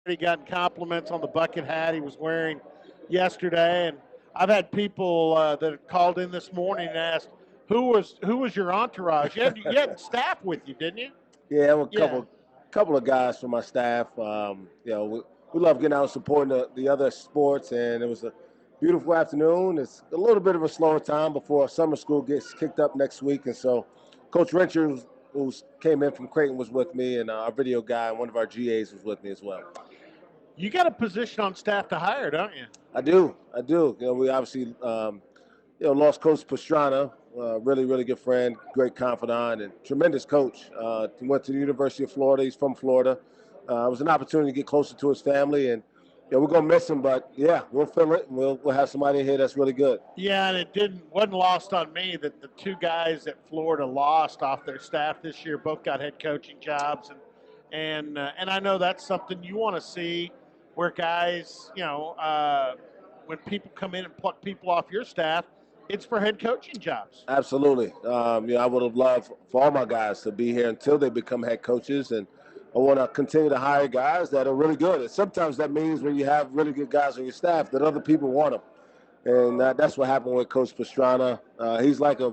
already gotten compliments on the bucket hat he was wearing yesterday, and I've had people that have called in this morning and asked who was your entourage. You had staff with you, didn't you? Yeah, a Yeah. couple of guys from my staff. We love getting out and supporting the other sports, and it was a beautiful afternoon. It's a little bit of a slower time before summer school gets kicked up next week, and so Coach Richards, who came in from Creighton, was with me, and our video guy and one of our GAs was with me as well. You got a position on staff to hire, don't you? I do. We obviously lost Coach Pastrana, really, really good friend, great confidant, and tremendous coach. He went to the University of Florida. He's from Florida. It was an opportunity to get closer to his family, and we're gonna miss him. But yeah, we'll fill it, and we'll have somebody in here that's really good. Yeah, and it wasn't lost on me that the two guys that Florida lost off their staff this year both got head coaching jobs, and I know that's something you want to see, where guys, when people come in and pluck people off your staff, it's for head coaching jobs. Absolutely. I would have loved for all my guys to be here until they become head coaches, and I want to continue to hire guys that are really good. And sometimes that means when you have really good guys on your staff that other people want them, and that's what happened with Coach Pastrana. He's like a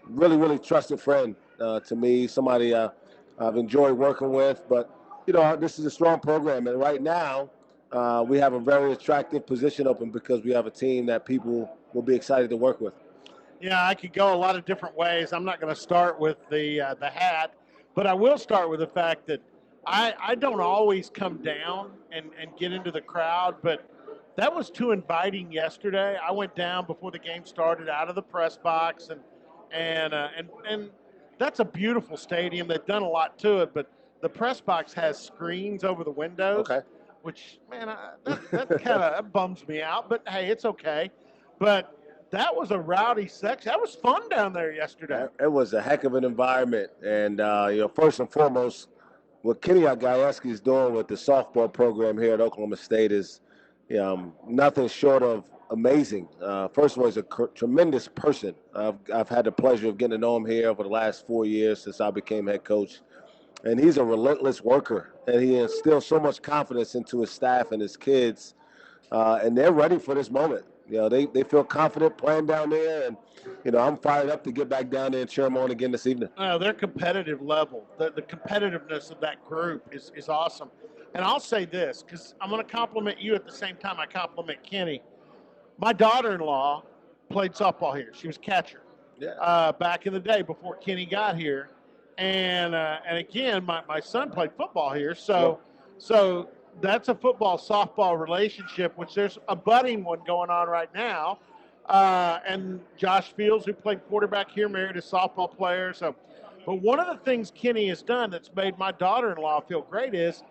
really, really trusted friend to me. Somebody I've enjoyed working with. But this is a strong program, and right now we have a very attractive position open because we have a team that people will be excited to work with. Yeah, I could go a lot of different ways. I'm not going to start with the hat, but I will start with the fact that I don't always come down and get into the crowd, but that was too inviting yesterday. I went down before the game started out of the press box, and that's a beautiful stadium. They've done a lot to it, but the press box has screens over the windows. Okay. Which, man, that kind of bums me out. But hey, it's okay. But that was a rowdy section. That was fun down there yesterday. It was a heck of an environment, and first and foremost, what Kenny Gajewski is doing with the softball program here at Oklahoma State is nothing short of amazing. First of all, he's a tremendous person. I've had the pleasure of getting to know him here over the last 4 years since I became head coach. And he's a relentless worker, and he instills so much confidence into his staff and his kids, and they're ready for this moment. They feel confident playing down there, and I'm fired up to get back down there and cheer them on again this evening. Their competitive level, the competitiveness of that group is awesome. And I'll say this, because I'm going to compliment you at the same time I compliment Kenny. My daughter-in-law played softball here. She was catcher back in the day before Kenny got here. And again, my son played football here, so that's a football-softball relationship, which there's a budding one going on right now. And Josh Fields, who played quarterback here, married a softball player. But one of the things Kenny has done that's made my daughter-in-law feel great is,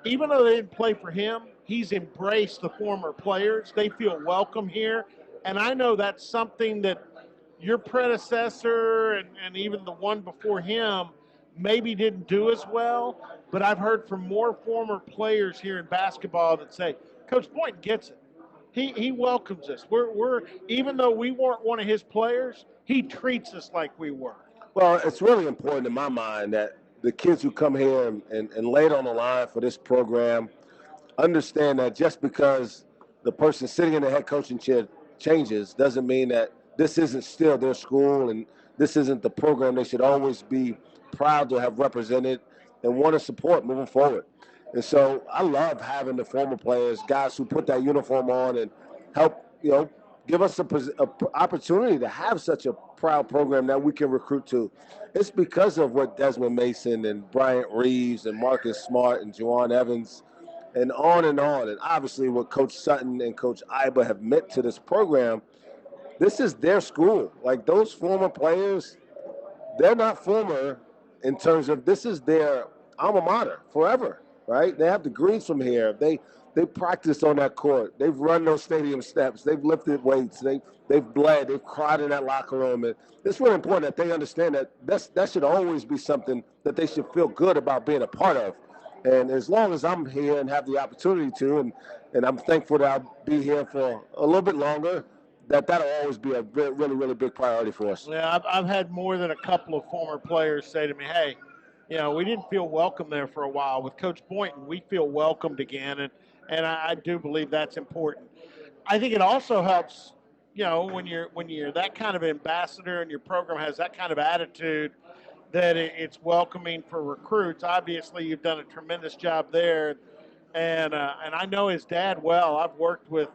even though they didn't play for him, he's embraced the former players. They feel welcome here, and I know that's something that your predecessor and even the one before him maybe didn't do as well, but I've heard from more former players here in basketball that say, Coach Boynton gets it. He welcomes us. We're even though we weren't one of his players, he treats us like we were. Well, it's really important in my mind that the kids who come here and lay it on the line for this program understand that just because the person sitting in the head coaching chair changes doesn't mean that this isn't still their school, and this isn't the program they should always be proud to have represented and want to support moving forward. And so I love having the former players, guys who put that uniform on and help, give us a opportunity to have such a proud program that we can recruit to. It's because of what Desmond Mason and Bryant Reeves and Marcus Smart and Juwan Evans and on and on. And obviously what Coach Sutton and Coach Iba have meant to this program. This is their school. Like, those former players, they're not former in terms of this is their alma mater forever, right? They have degrees from here. They practiced on that court. They've run those stadium steps. They've lifted weights. They've bled. They've cried in that locker room. And it's really important that they understand that that should always be something that they should feel good about being a part of. And as long as I'm here and have the opportunity to, and I'm thankful that I'll be here for a little bit longer, that'll always be a really, really big priority for us. Yeah, I've had more than a couple of former players say to me, hey, we didn't feel welcome there for a while. With Coach Boynton, we feel welcomed again, and I do believe that's important. I think it also helps, when you're that kind of ambassador and your program has that kind of attitude, that it's welcoming for recruits. Obviously, you've done a tremendous job there, and I know his dad well. I've worked with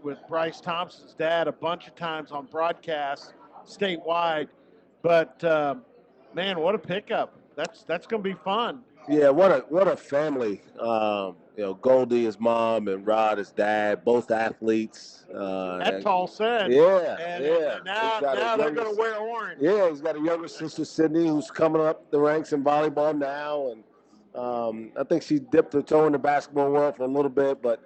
with Bryce Thompson's dad a bunch of times on broadcasts statewide. But man, what a pickup! That's going to be fun. Yeah, what a family. Goldie, his mom, and Rod, his dad, both athletes. That's all said. Yeah, And, yeah. and now they're going to wear orange. Yeah, he's got a younger sister, Sydney, who's coming up the ranks in volleyball now, and I think she dipped her toe in the basketball world for a little bit, but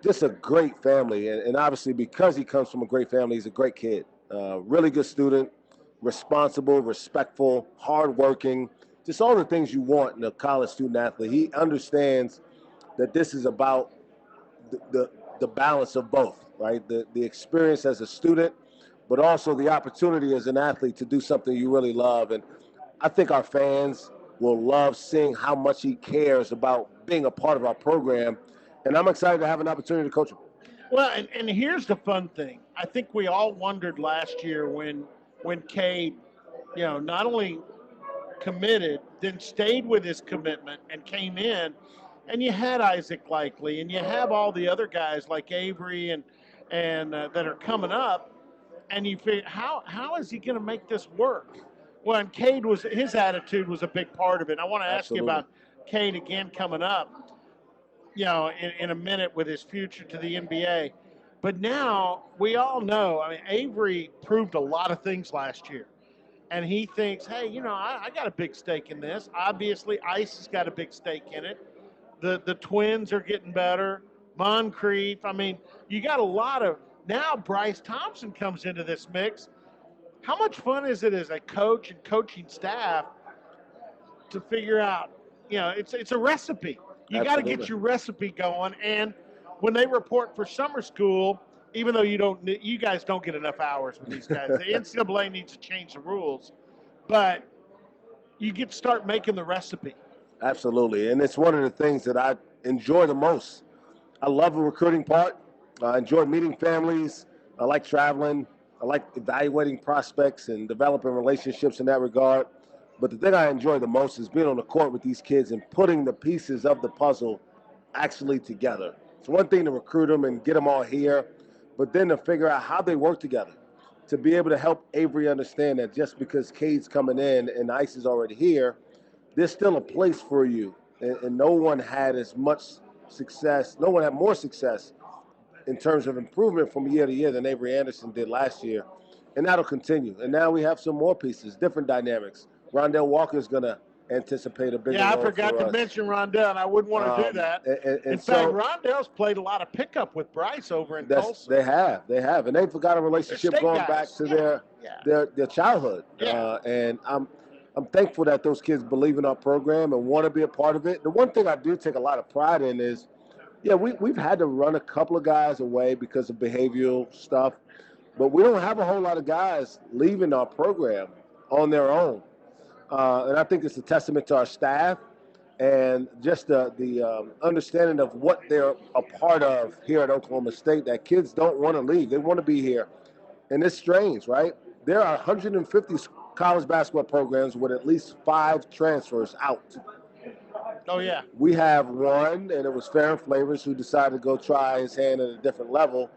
just a great family, and obviously because he comes from a great family, he's a great kid. Really good student, responsible, respectful, hardworking, just all the things you want in a college student athlete. He understands that this is about the balance of both, right? The experience as a student, but also the opportunity as an athlete to do something you really love. And I think our fans will love seeing how much he cares about being a part of our program. And I'm excited to have an opportunity to coach him. Well, and here's the fun thing. I think we all wondered last year when Cade, not only committed, then stayed with his commitment and came in, and you had Isaac Likely, and you have all the other guys like Avery and that are coming up, and you figure how is he going to make this work? Well, and his attitude was a big part of it. I want to ask you about Cade again coming up, in a minute with his future to the NBA. But now we all know, Avery proved a lot of things last year. And he thinks, hey, I got a big stake in this. Obviously, Ice has got a big stake in it. The Twins are getting better. Moncrief. You got a lot of – now Bryce Thompson comes into this mix. How much fun is it as a coach and coaching staff to figure out, it's a recipe. You got to get your recipe going. And when they report for summer school, even though you guys don't get enough hours with these guys, the NCAA needs to change the rules, but you get to start making the recipe. Absolutely, and it's one of the things that I enjoy the most. I love the recruiting part. I enjoy meeting families. I like traveling. I like evaluating prospects and developing relationships in that regard. But the thing I enjoy the most is being on the court with these kids and putting the pieces of the puzzle actually together. It's one thing to recruit them and get them all here, but then to figure out how they work together, to be able to help Avery understand that just because Cade's coming in and Ice is already here, there's still a place for you. And no one had as much success, no one had more success in terms of improvement from year to year than Avery Anderson did last year. And that'll continue. And now we have some more pieces, different dynamics. Rondell Walker's going to anticipate a bigger role. Yeah, I forgot to mention Rondell, and I wouldn't want to do that. In fact, Rondell's played a lot of pickup with Bryce over in Tulsa. They have. And they've got a relationship going back to their childhood. Yeah. And I'm thankful that those kids believe in our program and want to be a part of it. The one thing I do take a lot of pride in is, we've had to run a couple of guys away because of behavioral stuff, but we don't have a whole lot of guys leaving our program on their own. And I think it's a testament to our staff and just the understanding of what they're a part of here at Oklahoma State, that kids don't want to leave. They want to be here. And it's strange, right? There are 150 college basketball programs with at least 5 transfers out. Oh, yeah. We have one, and it was Fair and Flavors, who decided to go try his hand at a different level.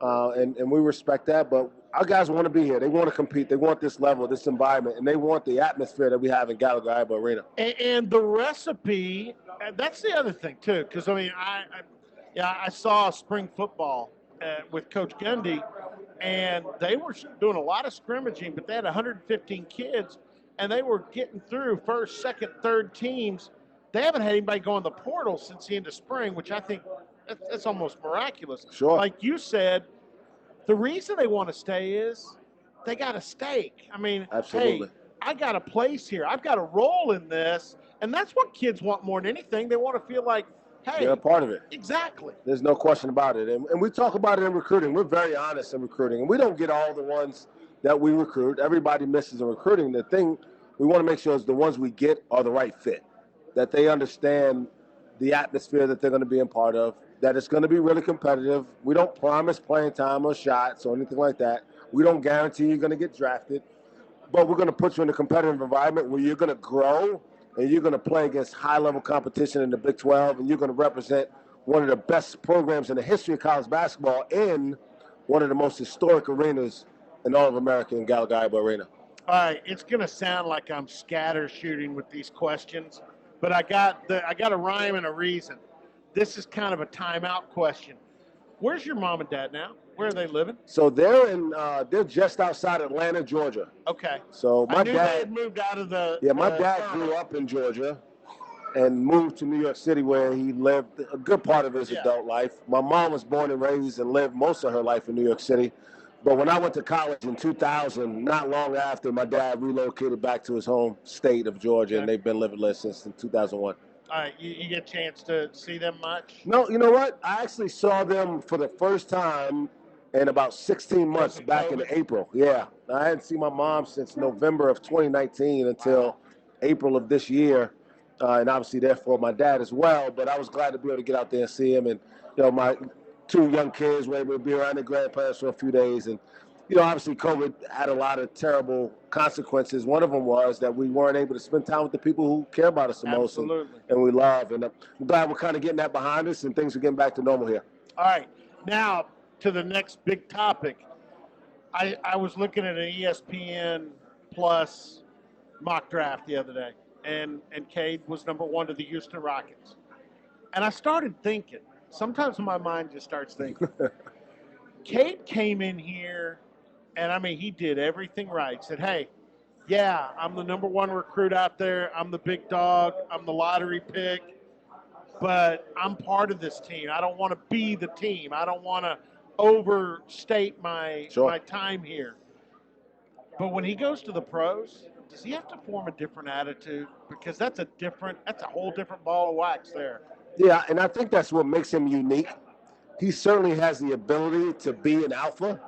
And we respect that, but our guys want to be here. They want to compete. They want this level, this environment, and they want the atmosphere that we have in Gallagher-Iba Arena. And the recipe, that's the other thing, too, because, I saw spring football with Coach Gundy, and they were doing a lot of scrimmaging, but they had 115 kids, and they were getting through first, second, third teams. They haven't had anybody go in the portal since the end of spring, which I think that's almost miraculous. Sure. Like you said, the reason they want to stay is they got a stake. Absolutely. Hey, I got a place here. I've got a role in this. And that's what kids want more than anything. They want to feel like, hey. They're a part of it. Exactly. There's no question about it. And we talk about it in recruiting. We're very honest in recruiting. And we don't get all the ones that we recruit. Everybody misses in recruiting. The thing we want to make sure the ones we get are the right fit, that they understand the atmosphere that they're going to be a part of, that it's going to be really competitive. We don't promise playing time or shots or anything like that. We don't guarantee you're going to get drafted, but we're going to put you in a competitive environment where you're going to grow and you're going to play against high-level competition in the Big 12, and you're going to represent one of the best programs in the history of college basketball in one of the most historic arenas in all of America, in Gallagher Arena. All right, it's going to sound like I'm scatter shooting with these questions, but I got a rhyme and a reason. This is kind of a timeout question. Where's your mom and dad now? Where are they living? So they're just outside Atlanta, Georgia. Okay. So I knew they had moved out of the. Yeah, my dad grew up in Georgia and moved to New York City, where he lived a good part of his adult life. My mom was born and raised and lived most of her life in New York City. But when I went to college in 2000, not long after, my dad relocated back to his home state of Georgia, and they've been living there since 2001. All right, you get a chance to see them much? No, you know what? I actually saw them for the first time in about 16 months back in April. Yeah, I hadn't seen my mom since November of 2019 until April of this year, and obviously therefore my dad as well. But I was glad to be able to get out there and see him, and my 2 young kids were able to be around their grandparents for a few days. And, obviously COVID had a lot of terrible consequences. One of them was that we weren't able to spend time with the people who care about us the most and we love. And I'm glad we're kind of getting that behind us and things are getting back to normal here. All right. Now to the next big topic. I was looking at an ESPN Plus mock draft the other day, and Cade was number 1 to the Houston Rockets. And I started thinking, sometimes my mind just starts thinking. Cade came in here, and, he did everything right. Said, hey, yeah, I'm the number 1 recruit out there. I'm the big dog. I'm the lottery pick. But I'm part of this team. I don't want to be the team. I don't want to overstate my time here. But when he goes to the pros, does he have to form a different attitude? Because that's a whole different ball of wax there. Yeah, and I think that's what makes him unique. He certainly has the ability to be an alpha.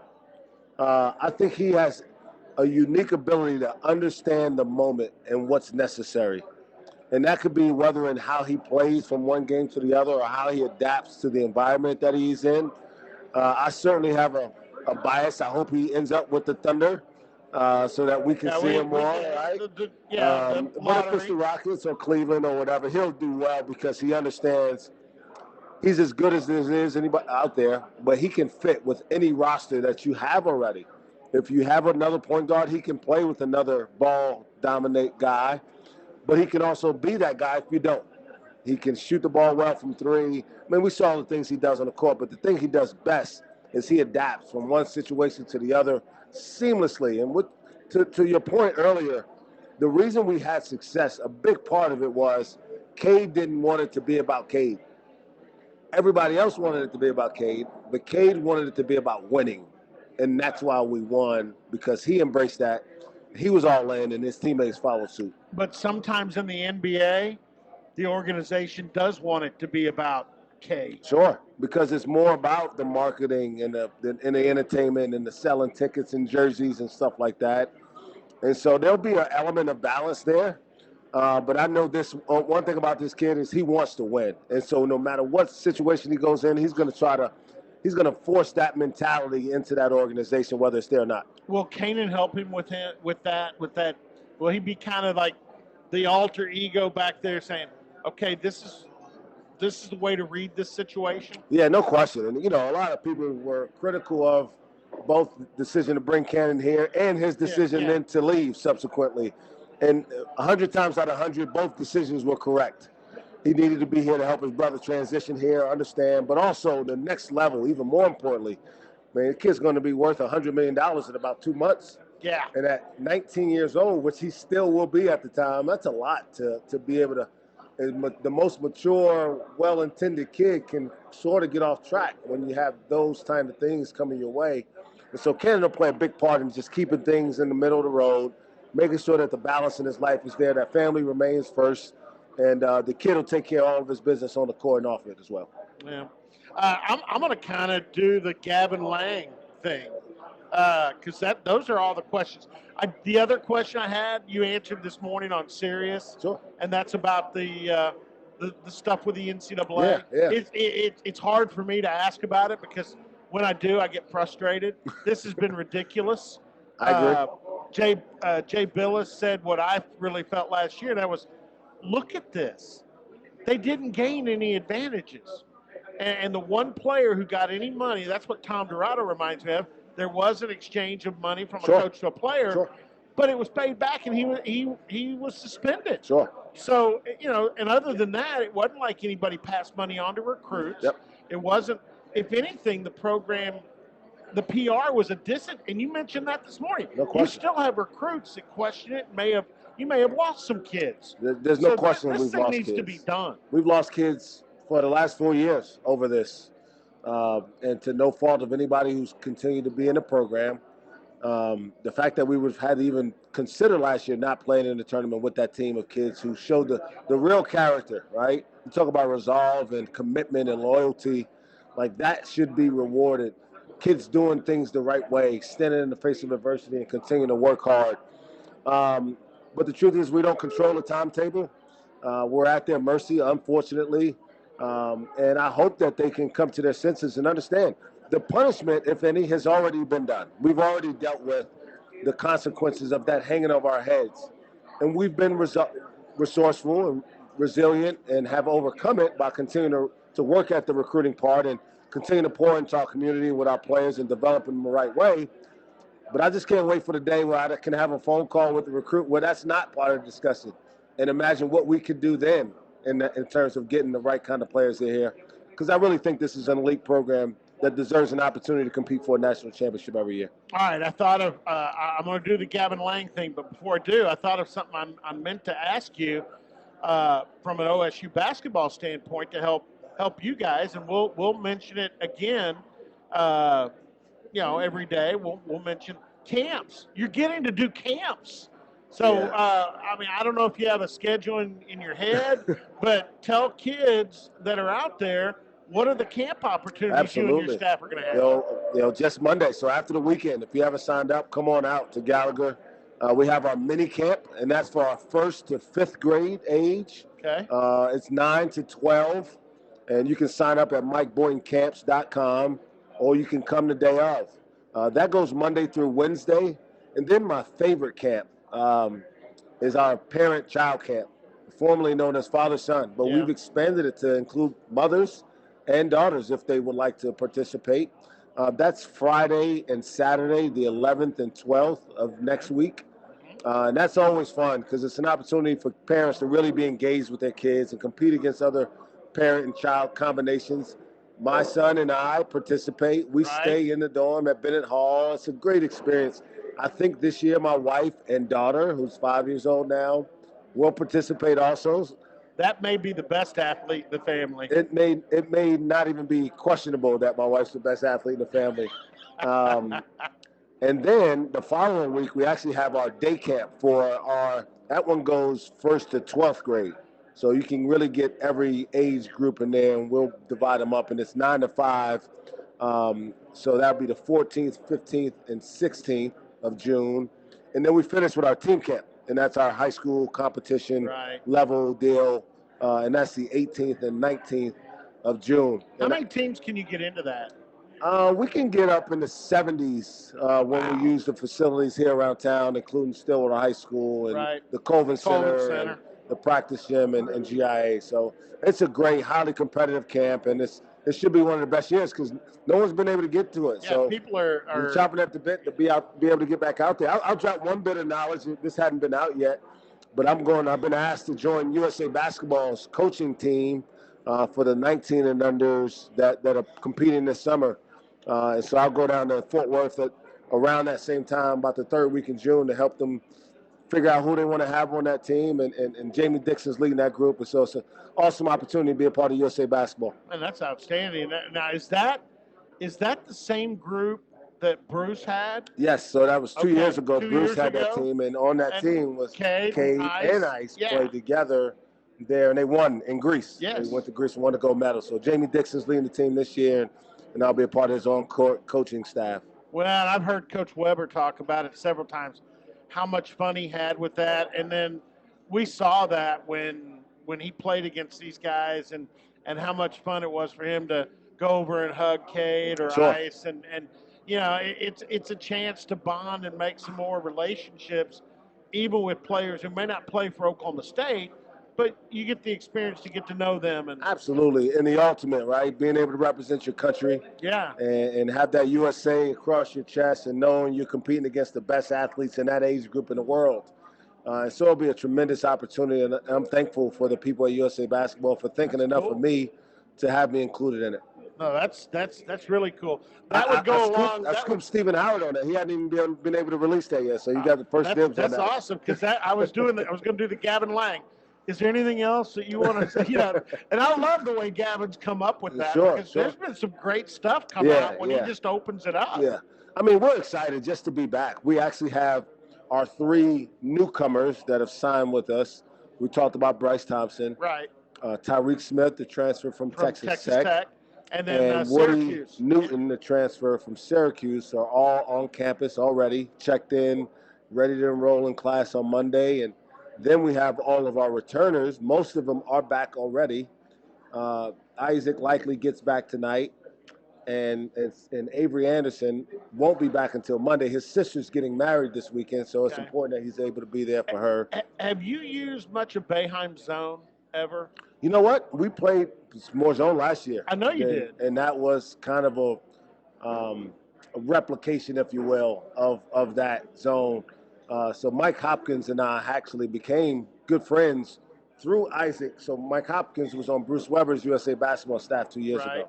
I think he has a unique ability to understand the moment and what's necessary. And that could be whether in how he plays from one game to the other or how he adapts to the environment that he's in. I certainly have a bias. I hope he ends up with the Thunder so that we can see him more, right? But if it's the Rockets or Cleveland or whatever, he'll do well because he understands he's as good as there is anybody out there, but he can fit with any roster that you have already. If you have another point guard, he can play with another ball-dominate guy, but he can also be that guy if you don't. He can shoot the ball well from 3. We saw the things he does on the court, but the thing he does best is he adapts from one situation to the other seamlessly. And to your point earlier, the reason we had success, a big part of it was Cade didn't want it to be about Cade. Everybody else wanted it to be about Cade, but Cade wanted it to be about winning. And that's why we won, because he embraced that. He was all in, and his teammates followed suit. But sometimes in the NBA, the organization does want it to be about Cade. Sure, because it's more about the marketing and the entertainment and the selling tickets and jerseys and stuff like that. And so there'll be an element of balance there. But I know this one thing about this kid is he wants to win. And so no matter what situation he goes in, he's going to force that mentality into that organization, whether it's there or not. Will Kanan help him with that? Will he be kind of like the alter ego back there saying, okay, this is the way to read this situation? Yeah, no question. And, a lot of people were critical of both the decision to bring Cannon here and his decision then to leave subsequently. And 100 times out of 100, both decisions were correct. He needed to be here to help his brother transition here, understand, but also the next level, even more importantly, the kid's going to be worth $100 million in about 2 months. Yeah. And at 19 years old, which he still will be at the time, that's a lot to be able to. The most mature, well-intended kid can sort of get off track when you have those kind of things coming your way. And so Cannon will play a big part in just keeping things in the middle of the road, making sure that the balance in his life is there, that family remains first, and the kid will take care of all of his business on the court and off it as well. Yeah. I'm going to kind of do the Gavin Lang thing. because those are all the questions. The other question I had, you answered this morning on Sirius, Sure. and that's about the stuff with the NCAA. Yeah. It's hard for me to ask about it because when I do, I get frustrated. This has been ridiculous. I agree. Jay Billis said what I really felt last year, and that was, look at this. They didn't gain any advantages. And the one player who got any money, that's what Tom Dorado reminds me of. There was an exchange of money from a coach to a player, but it was paid back, and he was suspended. Sure. So, and other than that, it wasn't like anybody passed money on to recruits. Yep. It wasn't, if anything, the program, the PR was a and you mentioned that this morning. No question. You still have recruits that question it. You may have lost some kids. There's no question we've lost kids. This thing needs to be done. We've lost kids for the last 4 years over this, and to no fault of anybody who's continued to be in the program. The fact that we would have had to even consider last year not playing in the tournament with that team of kids who showed the real character, right? You talk about resolve and commitment and loyalty, like that should be rewarded. Kids doing things the right way, standing in the face of adversity and continuing to work hard. But the truth is we don't control the timetable. We're at their mercy, unfortunately. And I hope that they can come to their senses and understand the punishment, if any, has already been done. We've already dealt with the consequences of that hanging over our heads. And we've been resourceful and resilient and have overcome it by continuing to work at the recruiting part and continue to pour into our community with our players and develop them the right way. But I just can't wait for the day where I can have a phone call with the recruit where that's not part of the discussion, and imagine what we could do then in terms of getting the right kind of players in here. Because I really think this is an elite program that deserves an opportunity to compete for a national championship every year. All right, I thought of, I'm going to do the Gavin Lang thing, but before I do, I thought of something I meant to ask you from an OSU basketball standpoint to help you guys, and we'll mention it again. Every day we'll mention camps. You're getting to do camps. So, I don't know if you have a schedule in your head, but tell kids that are out there, what are the camp opportunities you and your staff are going to have? Just Monday. So after the weekend, if you haven't signed up, come on out to Gallagher. We have our mini camp, and that's for our 1st to 5th grade age. Okay. It's 9 to 12, and you can sign up at MikeBoyntonCamps.com, or you can come the day of. That goes Monday through Wednesday. And then my favorite camp is our parent-child camp, formerly known as Father-Son. But we've expanded it to include mothers and daughters if they would like to participate. That's Friday and Saturday, the 11th and 12th of next week. And that's always fun because it's an opportunity for parents to really be engaged with their kids and compete against other parent and child combinations. My son and I participate. We stay in the dorm at Bennett Hall. It's a great experience. I think this year my wife and daughter, who's 5 years old now, will participate also. That may be the best athlete in the family. It may not even be questionable that my wife's the best athlete in the family. And then the following week, we actually have our day camp that one goes 1st to 12th grade. So you can really get every age group in there, and we'll divide them up, and it's 9 to 5. So that'll be the 14th, 15th, and 16th of June. And then we finish with our team camp, and that's our high school competition level deal, and that's the 18th and 19th of June. How many teams can you get into that? We can get up in the 70s when we use the facilities here around town, including Stillwater High School and the Colvin Center. And the practice gym and GIA. So it's a great, highly competitive camp, and it should be one of the best years because no one's been able to get to it. Yeah, so people are chopping at the bit to be able to get back out there. I'll drop one bit of knowledge. This hadn't been out yet, but I've been asked to join USA Basketball's coaching team for the 19 and unders that are competing this summer. And so I'll go down to Fort Worth around that same time, about the 3rd week in June, to help them figure out who they want to have on that team, and Jamie Dixon's leading that group. And so it's an awesome opportunity to be a part of USA Basketball. And that's outstanding. Now, is that the same group that Bruce had? Yes, so that was 2 years ago. Bruce had that team, and on that team was Cade and Ice played together there, and they won in Greece. Yes. They went to Greece and won the gold medal. So Jamie Dixon's leading the team this year, and I'll be a part of his on-court coaching staff. Well, I've heard Coach Weber talk about it several times, how much fun he had with that, and then we saw that when he played against these guys, and how much fun it was for him to go over and hug Cade or Sure. Ice, and it's a chance to bond and make some more relationships, even with players who may not play for Oklahoma State, but you get the experience to get to know them, and Absolutely. And the ultimate, right? Being able to represent your country yeah, and have that USA across your chest and knowing you're competing against the best athletes in that age group in the world. So it'll be a tremendous opportunity, and I'm thankful for the people at USA Basketball for thinking That's enough cool. of me to have me included in it. No, that's really cool. That would go along. I That scooped would, Stephen Howard on that. He hadn't even been able to release that yet, so you got the first dibs on that's that. awesome because I was going to do the Gavin Lang. Is there anything else that you want to say? And I love the way Gavin's come up with that Sure, because sure. there's been some great stuff come out when he just opens it up. Yeah. I mean, we're excited just to be back. We actually have our 3 newcomers that have signed with us. We talked about Bryce Thompson, Right. Tyreek Smith, the transfer from Texas Tech, and then and Woody Syracuse. Newton, the transfer from Syracuse, are all on campus already, checked in, ready to enroll in class on Monday. And then we have all of our returners. Most of them are back already. Isaac likely gets back tonight, and Avery Anderson won't be back until Monday. His sister's getting married this weekend, so it's Okay. important that he's able to be there for her. Have you used much of Boeheim's zone ever? You know what? We played more zone last year. I know you did. And that was kind of a replication, if you will, of that zone. So Mike Hopkins and I actually became good friends through Isaac. So Mike Hopkins was on Bruce Weber's USA Basketball staff 2 years ago.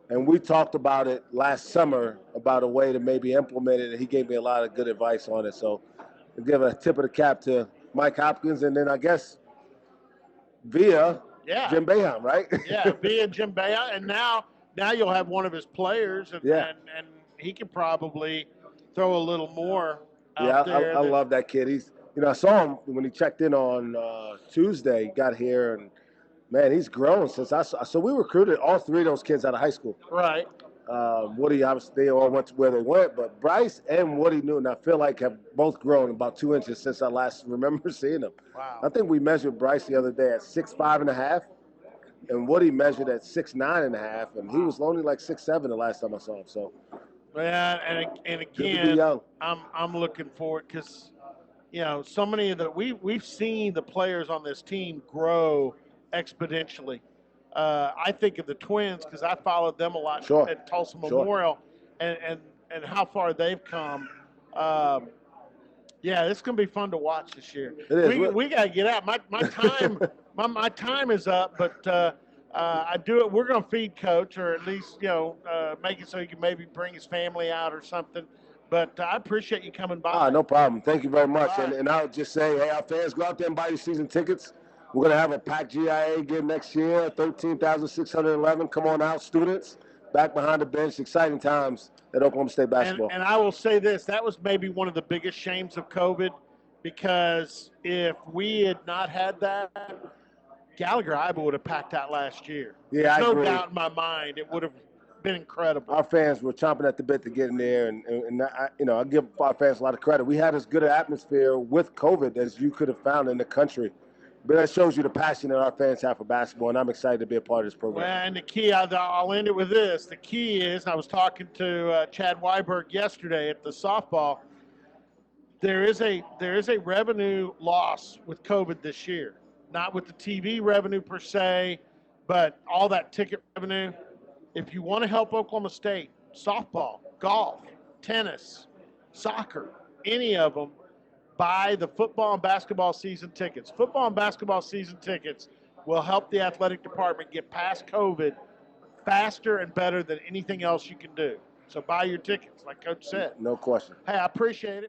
And we talked about it last summer, about a way to maybe implement it, and he gave me a lot of good advice on it. So I'll give a tip of the cap to Mike Hopkins, and then I guess via Jim Boeheim, right? Yeah, via Jim Boeheim, and now you'll have one of his players, and he can probably throw a little more out there. I love that kid. He's, I saw him when he checked in on Tuesday, got here, and man, he's grown since I saw. So we recruited all 3 of those kids out of high school. Right. Woody, obviously, they all went to where they went, but Bryce and Woody Newton, I feel like, have both grown about 2 inches since I last remember seeing them. Wow. I think we measured Bryce the other day at 6'5.5", and Woody measured at 6'9.5", and he was only like 6'7" the last time I saw him. So, yeah, and again, I'm looking forward because, so many of we've seen the players on this team grow exponentially. I think of the Twins because I followed them a lot at Tulsa Memorial, and how far they've come. Yeah, it's going to be fun to watch this year. We got to get out. My time my time is up, but I do it. We're going to feed Coach, or at least make it so he can maybe bring his family out or something. But I appreciate you coming by. No problem. Thank you very much. And I'll just say, hey, our fans, go out there and buy your season tickets. We're going to have a packed GIA again next year, 13,611. Come on out, students. Back behind the bench. Exciting times at Oklahoma State basketball. And I will say this. That was maybe one of the biggest shames of COVID, because if we had not had that, Gallagher-Iba would have packed out last year. Yeah, There's I agree. no doubt in my mind it would have been incredible. Our fans were chomping at the bit to get in there, and I give our fans a lot of credit. We had as good an atmosphere with COVID as you could have found in the country. But that shows you the passion that our fans have for basketball, and I'm excited to be a part of this program. Well, and the key, I'll end it with this. The key is, I was talking to Chad Weiberg yesterday at the softball. There is a revenue loss with COVID this year. Not with the TV revenue per se, but all that ticket revenue. If you want to help Oklahoma State, softball, golf, tennis, soccer, any of them, buy the football and basketball season tickets. Football and basketball season tickets will help the athletic department get past COVID faster and better than anything else you can do. So buy your tickets, like Coach said. No question. Hey, I appreciate it.